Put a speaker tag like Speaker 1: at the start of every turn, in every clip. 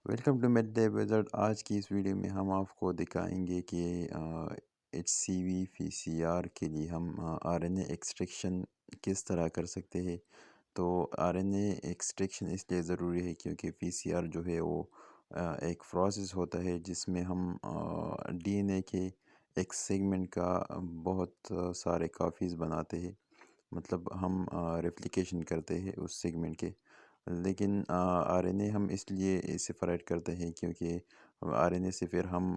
Speaker 1: Welcome to mid day visit. آج کی اس video میں ہم آپ کو دکھائیں گے کہ ایچ سی وی پی سی آر کے لیے ہم آر این اے ایکسٹریکشن کس طرح کر سکتے ہیں۔ تو آر این اے ایکسٹریکشن اس لیے ضروری ہے کیونکہ پی سی آر جو ہے وہ ایک پروسیس ہوتا ہے جس میں ہم ڈی این اے کے ایک سیگمنٹ کا بہت سارے کاپیز بناتے ہیں، مطلب ہم ریپلیکیشن کرتے ہیں اس سیگمنٹ کے۔ لیکن آر این اے ہم اس لیے سیپریٹ کرتے ہیں کیونکہ آر این اے سے پھر ہم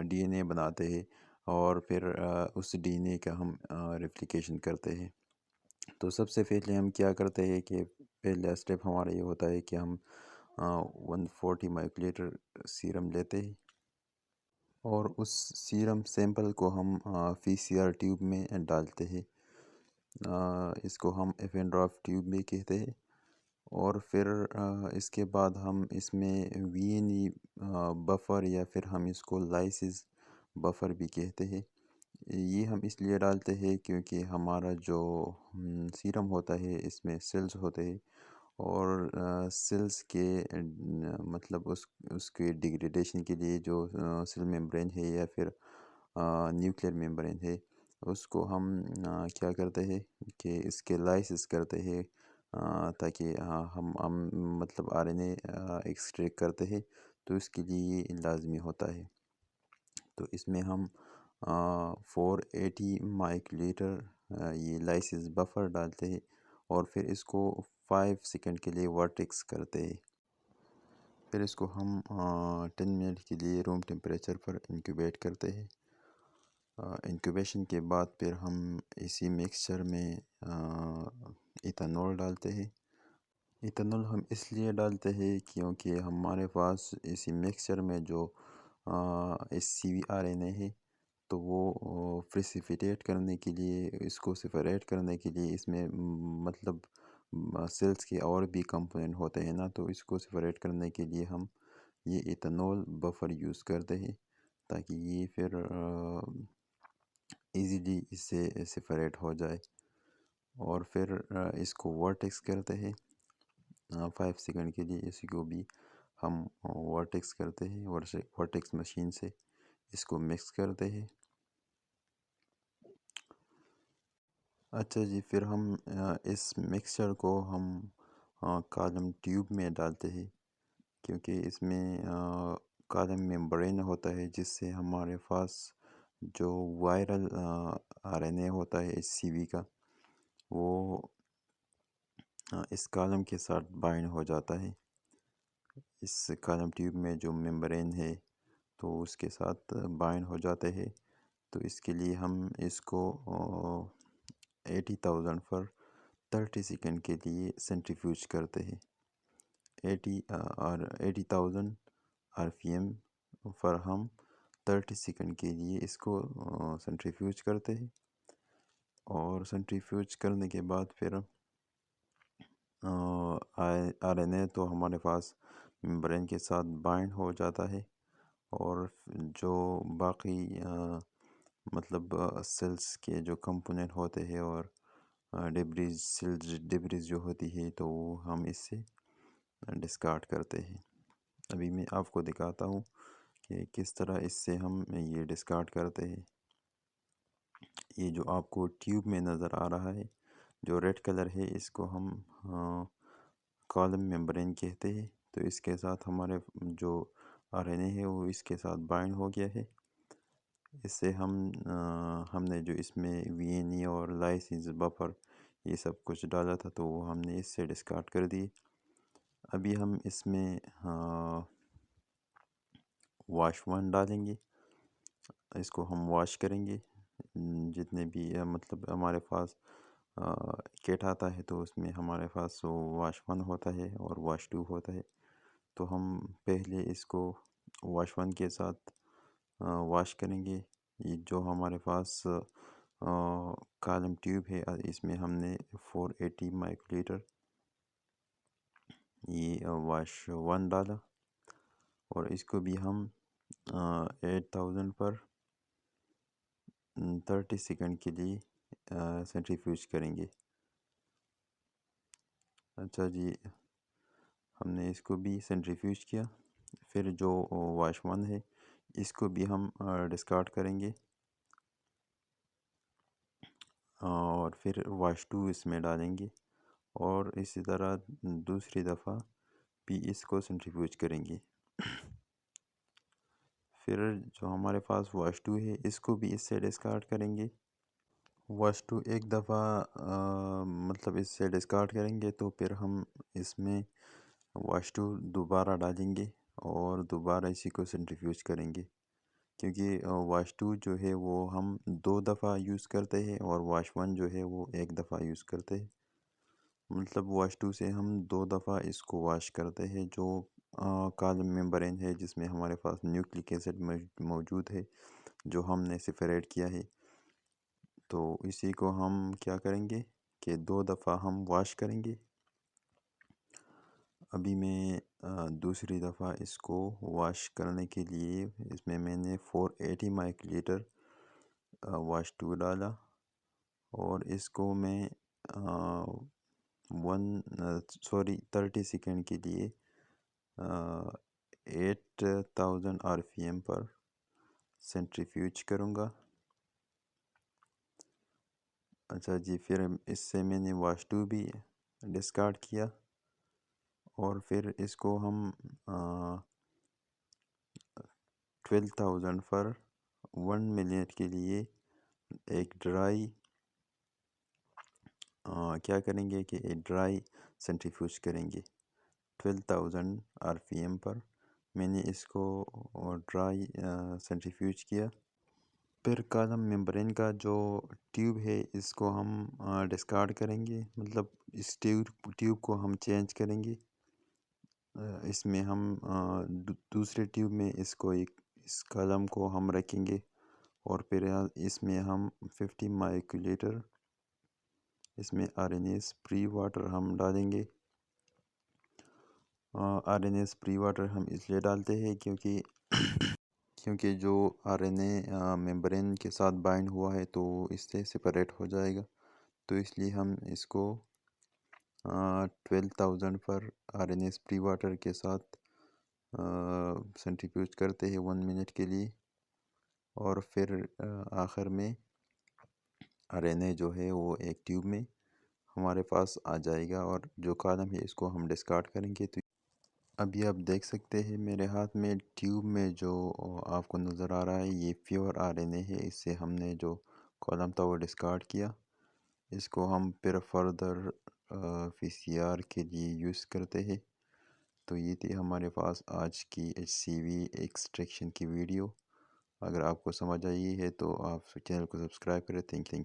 Speaker 1: ڈی این اے بناتے ہیں اور پھر اس ڈی این اے کا ہم ریپلیکیشن کرتے ہیں۔ تو سب سے پہلے ہم کیا کرتے ہیں کہ پہلا اسٹیپ ہمارا یہ ہوتا ہے کہ ہم 140 مائکرو لیٹر سیرم لیتے ہیں اور اس سیرم سیمپل کو ہم پی سی آر ٹیوب میں ڈالتے ہیں۔ اس کو ہم ایف این ڈراف ٹیوب بھی کہتے ہیں۔ اور پھر اس کے بعد ہم اس میں وی این ای بفر یا پھر ہم اس کو لائسز بفر بھی کہتے ہیں۔ یہ ہم اس لیے ڈالتے ہیں کیونکہ ہمارا جو سیرم ہوتا ہے اس میں سیلز ہوتے ہیں اور سیلز کے مطلب اس کے ڈیگریڈیشن کے لیے جو سیل میمبرین ہے یا پھر نیوکلیر میمبرین ہے، اس کو ہم کیا کرتے ہیں کہ اس کے لائسز کرتے ہیں تاکہ ہم مطلب آر این اے ایکسٹریکٹ کرتے ہیں، تو اس کے لیے یہ لازمی ہوتا ہے۔ تو اس میں ہم 480 مائک لیٹر یہ لائسز بفر ڈالتے ہیں اور پھر اس کو 5 سیکنڈ کے لیے ورٹیکس کرتے ہیں۔ پھر اس کو ہم 10 منٹ کے لیے روم ٹیمپریچر پر انکیوبیٹ کرتے ہیں۔ انکیوبیشن کے بعد پھر ہم اسی مکسچر میں ایتھنول ڈالتے ہیں۔ ایتھنول ہم اس لیے ڈالتے ہیں کیونکہ ہمارے پاس اسی مکسچر میں جو H C V R N A ہے، تو وہ پریسیپیٹیٹ کرنے کے لیے، اس کو سیپریٹ کرنے کے لیے اس میں مطلب سیلز کے اور بھی کمپوننٹ ہوتے ہیں نا، تو اس کو سیپریٹ کرنے کے لیے ہم یہ ایتھنول بفر یوز کرتے ہیں تاکہ یہ پھر ایزیلی اس سے سیپریٹ ہو جائے۔ اور پھر اس کو ورٹیکس کرتے ہیں 5 سیکنڈ کے لیے۔ اس کو بھی ہم ورٹیکس کرتے ہیں، ورٹیکس مشین سے اس کو مکس کرتے ہیں۔ اچھا جی، پھر ہم اس مکسچر کو ہم کالم ٹیوب میں ڈالتے ہیں کیونکہ اس میں کالم ممبرین ہوتا ہے جس سے ہمارے پاس جو وائرل آر این اے ہوتا ہے ایچ سی وی کا، وہ اس کالم کے ساتھ بائنڈ ہو جاتا ہے۔ اس کالم ٹیوب میں جو ممبرین ہے تو اس کے ساتھ بائنڈ ہو جاتے ہیں۔ تو اس کے لیے ہم اس کو 80,000 پر 30 سیکنڈ کے لیے سینٹریفیوج کرتے ہیں۔ 80,000 آر پی ایم پر ہم 30 سیکنڈ کے لیے اس کو سینٹریفیوج کرتے ہیں۔ اور سینٹریفیوج کرنے کے بعد پھر آر این اے تو ہمارے پاس ممبرین کے ساتھ بائنڈ ہو جاتا ہے اور جو باقی مطلب سیلز کے جو کمپوننٹ ہوتے ہیں اور سیلز ڈبریز جو ہوتی ہے تو وہ ہم اس سے ڈسکارڈ کرتے ہیں۔ ابھی میں آپ کو دکھاتا ہوں کہ کس طرح اس سے ہم یہ ڈسکارڈ کرتے ہیں۔ یہ جو آپ کو ٹیوب میں نظر آ رہا ہے، جو ریڈ کلر ہے، اس کو ہم کالم ممبرین کہتے ہیں۔ تو اس کے ساتھ ہمارے جو آر این اے ہے وہ اس کے ساتھ بائنڈ ہو گیا ہے۔ اس سے ہم نے جو اس میں وی این ای اور لائسنس بفر یہ سب کچھ ڈالا تھا تو وہ ہم نے اس سے ڈسکارڈ کر دی۔ ابھی ہم اس میں واش 1 ڈالیں گے، اس کو ہم واش کریں گے۔ جتنے بھی مطلب ہمارے پاس کٹ آتا ہے تو اس میں ہمارے پاس واش 1 ہوتا ہے اور واش 2 ہوتا ہے۔ تو ہم پہلے اس کو واش 1 کے ساتھ واش کریں گے۔ یہ جو ہمارے پاس کالم ٹیوب ہے اس میں ہم نے 480 مائکرو لیٹر یہ واش 1 ڈالا اور اس کو بھی ہم 8000 پر 30 سیکنڈ کے لیے سینٹریفیوج کریں گے۔ اچھا جی، ہم نے اس کو بھی سینٹریفیوج کیا. پھر جو واش ون ہے اس کو بھی ہم ڈسکارڈ کریں گے، اور پھر واش ٹو اس میں ڈالیں گے، اور اسی طرح دوسری دفعہ بھی اس کو سینٹریفیوج کریں گے. پھر جو ہمارے پاس واش ٹو ہے اس کو بھی اس سے ڈسکارڈ کریں گے. واش ٹو ایک دفعہ مطلب اس سے ڈسکارڈ کریں گے تو پھر ہم اس میں واش ٹو دوبارہ ڈالیں گے اور دوبارہ اسی کو سینٹریفیوج کریں گے، کیونکہ واش ٹو جو ہے وہ ہم 2 دفعہ یوز کرتے ہیں اور واش ون جو ہے وہ 1 دفعہ یوز کرتے ہیں. مطلب واش ٹو سے ہم 2 دفعہ اس کو واش کرتے ہیں. جو کالم ممبرین ہے جس میں ہمارے پاس نیوکلک ایسڈ موجود ہے جو ہم نے سیپریٹ کیا ہے، تو اسی کو ہم کیا کریں گے کہ 2 دفعہ ہم واش کریں گے. ابھی میں دوسری دفعہ اس کو واش کرنے کے لیے اس میں نے 480 مائکرو لیٹر واش ٹو ڈالا، اور اس کو میں 30 سیکنڈ کے لیے 8000 RPM پر سینٹریفیوج کروں گا. اچھا جی، پھر اس سے میں نے واش ٹو بھی ڈسکارڈ کیا، اور پھر اس کو ہم 12,000 پر 1 منٹ کے لیے ایک ڈرائی کیا کریں گے کہ ایک ڈرائی سینٹریفیوج کریں گے. 12,000 RPM پر میں نے اس کو ڈرائی سینٹریفیوج کیا. پھر کالم ممبرین کا جو ٹیوب ہے اس کو ہم ڈسکارڈ کریں گے، مطلب اس ٹیوب کو ہم چینج کریں گے. اس میں ہم دوسرے ٹیوب میں اس کالم کو ہم رکھیں گے، اور پھر اس میں ہم 50 مائکرو لیٹر اس میں RNA پری واٹر ہم ڈالیں گے. RNA پری واٹر ہم اس لیے ڈالتے ہیں کیونکہ جو RNA ممبرین کے ساتھ بائنڈ ہوا ہے تو اس سے سپریٹ ہو جائے گا، تو اس لیے ہم اس کو 12,000 پر RNA پری واٹر کے ساتھ سینٹریفیوج کرتے ہیں 1 منٹ کے لیے. اور پھر آخر میں RNA جو ہے وہ ایک ٹیوب میں ہمارے پاس آ جائے گا، اور جو کالم ہے اس کو ہم ڈسکارڈ کریں گے. تو ابھی آپ دیکھ سکتے ہیں میرے ہاتھ میں ٹیوب میں جو آپ کو نظر آ رہا ہے یہ پیور RNA ہے. اس سے ہم نے جو کالم تھا وہ ڈسکارڈ کیا. اس کو ہم پھر فردر PCR کے لیے یوز کرتے ہیں. تو یہ تھی ہمارے پاس آج کی HCV ایکسٹریکشن کی ویڈیو. اگر آپ کو سمجھ آئی ہے تو آپ چینل کو سبسکرائب کریں. Thank you.